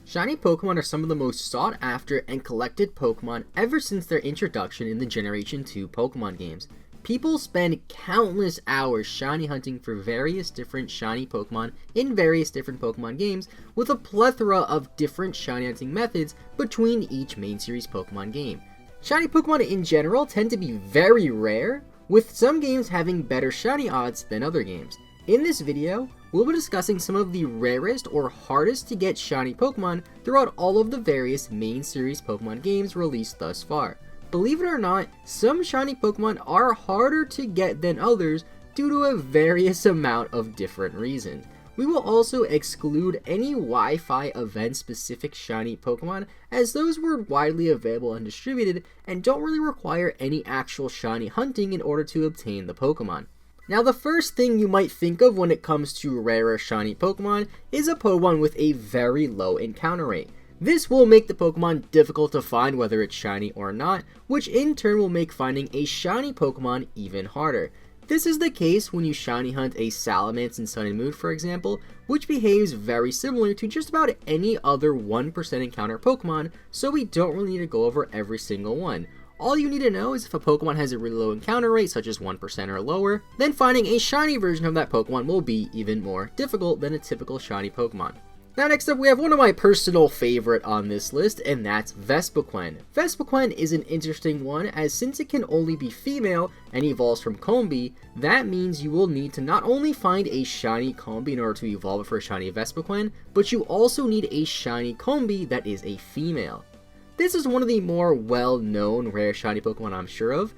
Shiny Pokemon are some of the most sought after and collected Pokemon ever since their introduction in the Generation 2 Pokemon games. People spend countless hours shiny hunting for various different shiny Pokemon in various different Pokemon games, with a plethora of different shiny hunting methods between each main series Pokemon game. Shiny Pokemon in general tend to be very rare, with some games having better shiny odds than other games. In this video, we'll be discussing some of the rarest or hardest to get shiny Pokemon throughout all of the various main series Pokemon games released thus far. Believe it or not, some shiny Pokemon are harder to get than others due to a various amount of different reasons. We will also exclude any Wi-Fi event specific shiny Pokemon, as those were widely available and distributed and don't really require any actual shiny hunting in order to obtain the Pokemon. Now, the first thing you might think of when it comes to rare shiny Pokemon is a Pokemon with a very low encounter rate. This will make the Pokemon difficult to find whether it's shiny or not, which in turn will make finding a shiny Pokemon even harder. This is the case when you shiny hunt a Salamence in Sun and Moon, for example, which behaves very similar to just about any other 1% encounter Pokemon, so we don't really need to go over every single one. All you need to know is if a Pokemon has a really low encounter rate, such as 1% or lower, then finding a shiny version of that Pokemon will be even more difficult than a typical shiny Pokemon. Now next up, we have one of my personal favorite on this list, and that's Vespiquen. Vespiquen is an interesting one, as since it can only be female and evolves from Combi, that means you will need to not only find a shiny Combi in order to evolve it for a shiny Vespiquen, but you also need a shiny Combi that is a female. This is one of the more well-known rare shiny Pokemon I'm sure of,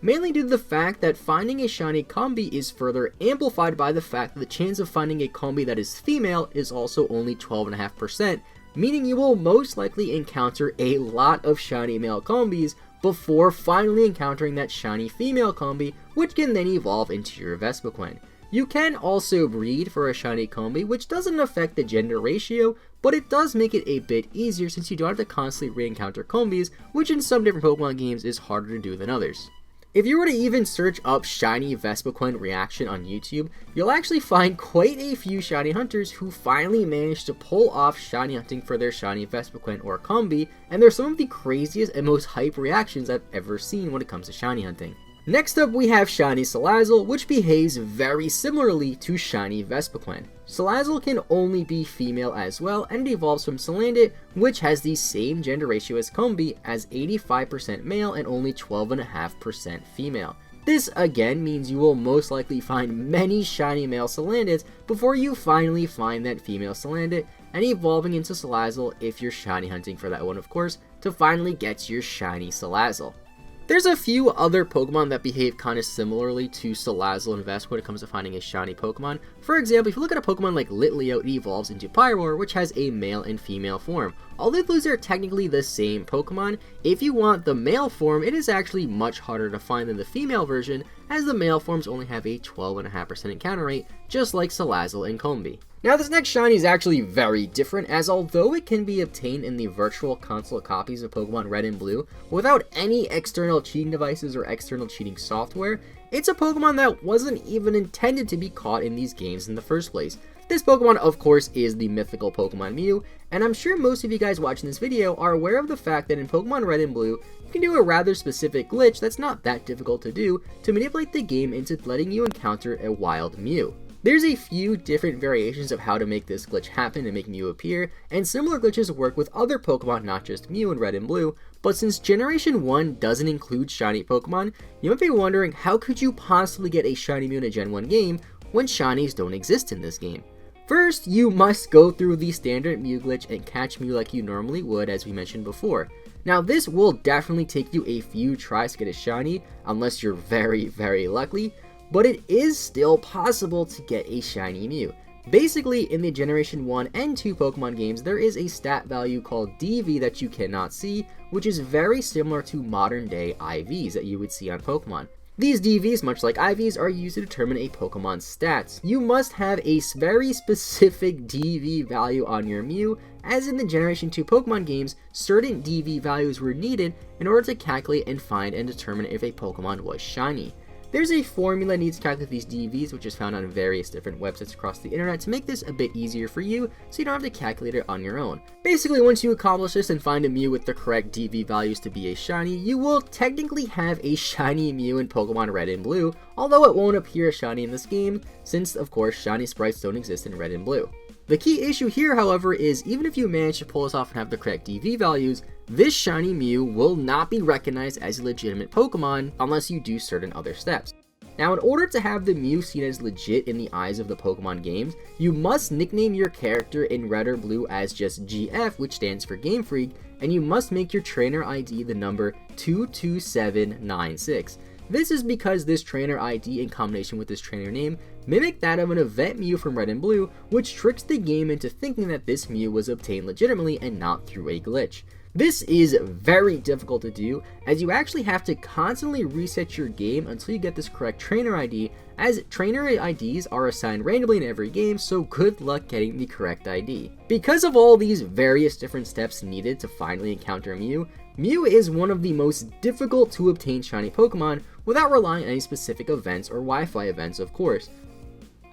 mainly due to the fact that finding a shiny Combi is further amplified by the fact that the chance of finding a Combi that is female is also only 12.5%, meaning you will most likely encounter a lot of shiny male Combis before finally encountering that shiny female Combi, which can then evolve into your Vespiquen. You can also breed for a shiny Combi, which doesn't affect the gender ratio, but it does make it a bit easier since you don't have to constantly re-encounter Combis, which in some different Pokemon games is harder to do than others. If you were to even search up shiny Vespiquen reaction on YouTube, you'll actually find quite a few shiny hunters who finally managed to pull off shiny hunting for their shiny Vespiquen or Combi, and they're some of the craziest and most hype reactions I've ever seen when it comes to shiny hunting. Next up, we have shiny Salazzle, which behaves very similarly to shiny Vespiquen. Salazzle can only be female as well, and it evolves from Salandit, which has the same gender ratio as Combi, as 85% male and only 12.5% female. This again means you will most likely find many shiny male Salandits before you finally find that female Salandit, and evolving into Salazzle if you're shiny hunting for that one, of course, to finally get your shiny Salazzle. There's a few other Pokemon that behave kind of similarly to Salazzle and Vesp when it comes to finding a shiny Pokemon. For example, if you look at a Pokemon like Litleo, it evolves into Pyroar, which has a male and female form. Although those are technically the same Pokemon, if you want the male form, it is actually much harder to find than the female version, as the male forms only have a 12.5% encounter rate, just like Salazzle and Combi. Now this next shiny is actually very different, as although it can be obtained in the virtual console copies of Pokemon Red and Blue without any external cheating devices or external cheating software, it's a Pokemon that wasn't even intended to be caught in these games in the first place. This Pokemon, of course, is the mythical Pokemon Mew, and I'm sure most of you guys watching this video are aware of the fact that in Pokemon Red and Blue, you can do a rather specific glitch that's not that difficult to do to manipulate the game into letting you encounter a wild Mew. There's a few different variations of how to make this glitch happen and make Mew appear, and similar glitches work with other Pokemon, not just Mew in Red and Blue, but since Generation 1 doesn't include shiny Pokemon, you might be wondering how could you possibly get a shiny Mew in a Gen 1 game when shinies don't exist in this game. First, you must go through the standard Mew glitch and catch Mew like you normally would, as we mentioned before. Now this will definitely take you a few tries to get a shiny, unless you're very lucky, but it is still possible to get a shiny Mew. Basically, in the Generation 1 and 2 Pokemon games, there is a stat value called DV that you cannot see, which is very similar to modern day IVs that you would see on Pokemon. These DVs, much like IVs, are used to determine a Pokemon's stats. You must have a very specific DV value on your Mew, as in the Generation 2 Pokemon games, certain DV values were needed in order to calculate and find and determine if a Pokemon was shiny. There's a formula needs to calculate these DVs, which is found on various different websites across the internet to make this a bit easier for you, so you don't have to calculate it on your own. Basically, once you accomplish this and find a Mew with the correct DV values to be a shiny, you will technically have a shiny Mew in Pokemon Red and Blue, although it won't appear as shiny in this game, since of course shiny sprites don't exist in Red and Blue. The key issue here, however, is even if you manage to pull this off and have the correct DV values, this shiny Mew will not be recognized as a legitimate Pokemon unless you do certain other steps. Now, in order to have the Mew seen as legit in the eyes of the Pokemon games, you must nickname your character in Red or Blue as just GF, which stands for Game Freak, and you must make your trainer ID the number 22796. This is because this trainer ID in combination with this trainer name mimic that of an event Mew from Red and Blue, which tricks the game into thinking that this Mew was obtained legitimately and not through a glitch. This is very difficult to do, as you actually have to constantly reset your game until you get this correct trainer ID, as trainer IDs are assigned randomly in every game, so good luck getting the correct ID. Because of all these various different steps needed to finally encounter Mew, Mew is one of the most difficult to obtain shiny Pokemon without relying on any specific events or Wi-Fi events, of course.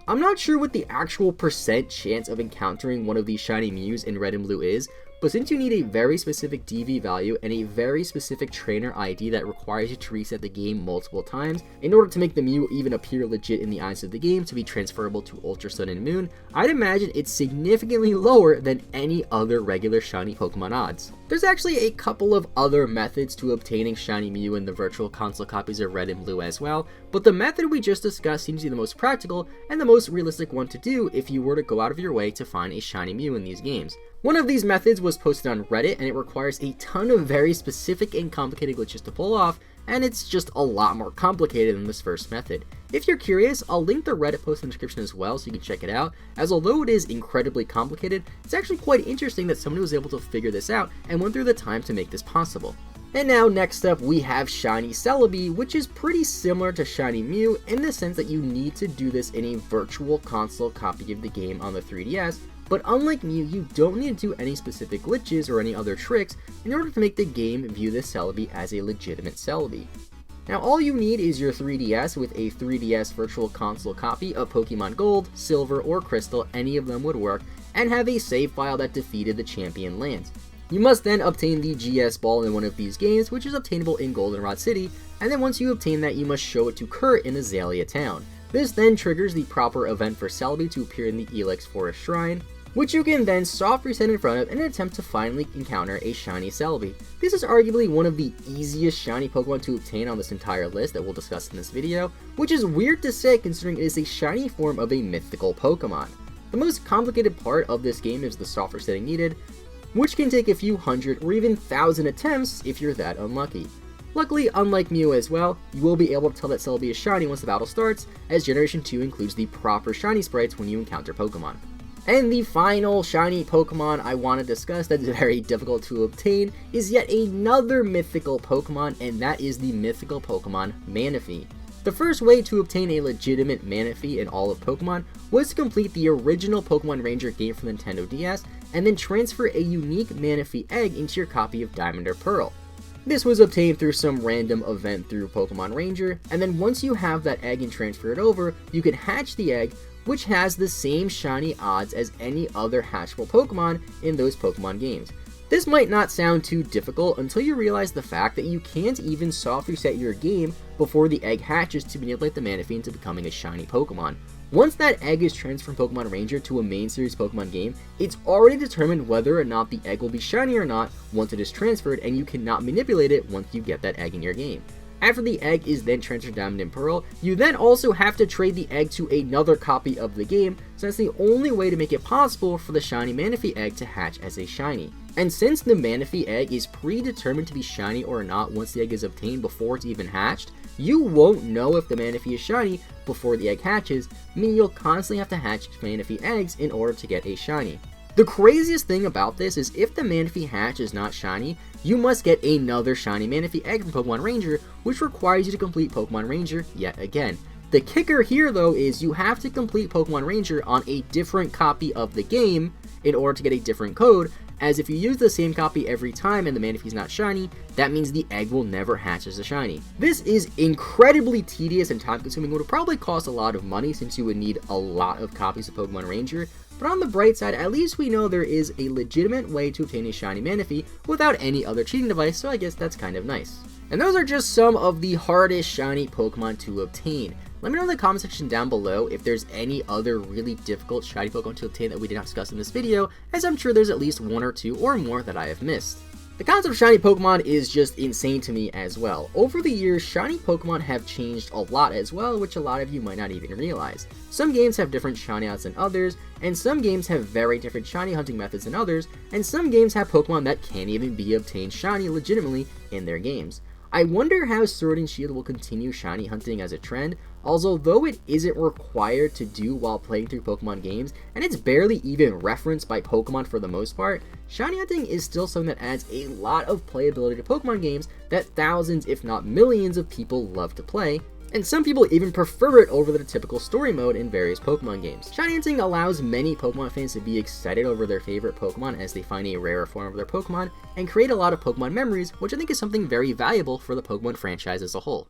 I'm not sure what the actual percent chance of encountering one of these shiny Mews in Red and Blue is, but since you need a very specific DV value and a very specific trainer ID that requires you to reset the game multiple times in order to make the Mew even appear legit in the eyes of the game to be transferable to Ultra Sun and Moon, I'd imagine it's significantly lower than any other regular shiny Pokemon odds. There's actually a couple of other methods to obtaining shiny Mew in the virtual console copies of Red and Blue as well, but the method we just discussed seems to be the most practical and the most realistic one to do if you were to go out of your way to find a shiny Mew in these games. One of these methods was posted on Reddit, and it requires a ton of very specific and complicated glitches to pull off, and it's just a lot more complicated than this first method. If you're curious, I'll link the Reddit post in the description as well so you can check it out, as although it is incredibly complicated, it's actually quite interesting that somebody was able to figure this out and went through the time to make this possible. And now next up we have Shiny Celebi, which is pretty similar to Shiny Mew in the sense that you need to do this in a virtual console copy of the game on the 3DS, but unlike Mew, you don't need to do any specific glitches or any other tricks in order to make the game view this Celebi as a legitimate Celebi. Now all you need is your 3DS with a 3DS virtual console copy of Pokemon Gold, Silver, or Crystal, any of them would work, and have a save file that defeated the champion lands. You must then obtain the GS Ball in one of these games, which is obtainable in Goldenrod City, and then once you obtain that, you must show it to Kurt in Azalea Town. This then triggers the proper event for Celebi to appear in the Ilex Forest Shrine, which you can then soft reset in front of in an attempt to finally encounter a shiny Celebi. This is arguably one of the easiest shiny Pokemon to obtain on this entire list that we'll discuss in this video, which is weird to say considering it is a shiny form of a mythical Pokemon. The most complicated part of this game is the soft resetting needed, which can take a few hundred or even thousand attempts if you're that unlucky. Luckily, unlike Mew as well, you will be able to tell that Celebi is shiny once the battle starts, as Generation 2 includes the proper shiny sprites when you encounter Pokemon. And the final shiny Pokemon I want to discuss that's very difficult to obtain is yet another mythical Pokemon, and that is the mythical Pokemon Manaphy. The first way to obtain a legitimate Manaphy in all of Pokemon was to complete the original Pokemon Ranger game for the Nintendo DS, and then transfer a unique Manaphy egg into your copy of Diamond or Pearl. This was obtained through some random event through Pokemon Ranger, and then once you have that egg and transfer it over, you can hatch the egg, which has the same shiny odds as any other hatchable Pokemon in those Pokemon games. This might not sound too difficult until you realize the fact that you can't even soft reset your game before the egg hatches to manipulate the Manaphy into becoming a shiny Pokemon. Once that egg is transferred from Pokemon Ranger to a main series Pokemon game, it's already determined whether or not the egg will be shiny or not once it is transferred, and you cannot manipulate it once you get that egg in your game. After the egg is then transferred to Diamond and Pearl, you then also have to trade the egg to another copy of the game, so that's the only way to make it possible for the shiny Manaphy egg to hatch as a shiny. And since the Manaphy egg is predetermined to be shiny or not once the egg is obtained before it's even hatched, you won't know if the Manaphy is shiny before the egg hatches, meaning you'll constantly have to hatch Manaphy eggs in order to get a shiny. The craziest thing about this is if the Manaphy hatch is not shiny, you must get another shiny Manaphy egg from Pokemon Ranger, which requires you to complete Pokemon Ranger yet again. The kicker here though is you have to complete Pokemon Ranger on a different copy of the game in order to get a different code, as if you use the same copy every time and the Manaphy's not shiny, that means the egg will never hatch as a shiny. This is incredibly tedious and time consuming, would probably cost a lot of money since you would need a lot of copies of Pokemon Ranger, but on the bright side, at least we know there is a legitimate way to obtain a shiny Manaphy without any other cheating device, so I guess that's kind of nice. And those are just some of the hardest shiny Pokemon to obtain. Let me know in the comment section down below if there's any other really difficult shiny Pokemon to obtain that we did not discuss in this video, as I'm sure there's at least one or two or more that I have missed. The concept of shiny Pokemon is just insane to me as well. Over the years, shiny Pokemon have changed a lot as well, which a lot of you might not even realize. Some games have different shiny outs than others, and some games have very different shiny hunting methods than others, and some games have Pokemon that can't even be obtained shiny legitimately in their games. I wonder how Sword and Shield will continue shiny hunting as a trend, although it isn't required to do while playing through Pokemon games, and it's barely even referenced by Pokemon for the most part, shiny hunting is still something that adds a lot of playability to Pokemon games that thousands if not millions of people love to play, and some people even prefer it over the typical story mode in various Pokemon games. Shiny hunting allows many Pokemon fans to be excited over their favorite Pokemon as they find a rarer form of their Pokemon, and create a lot of Pokemon memories, which I think is something very valuable for the Pokemon franchise as a whole.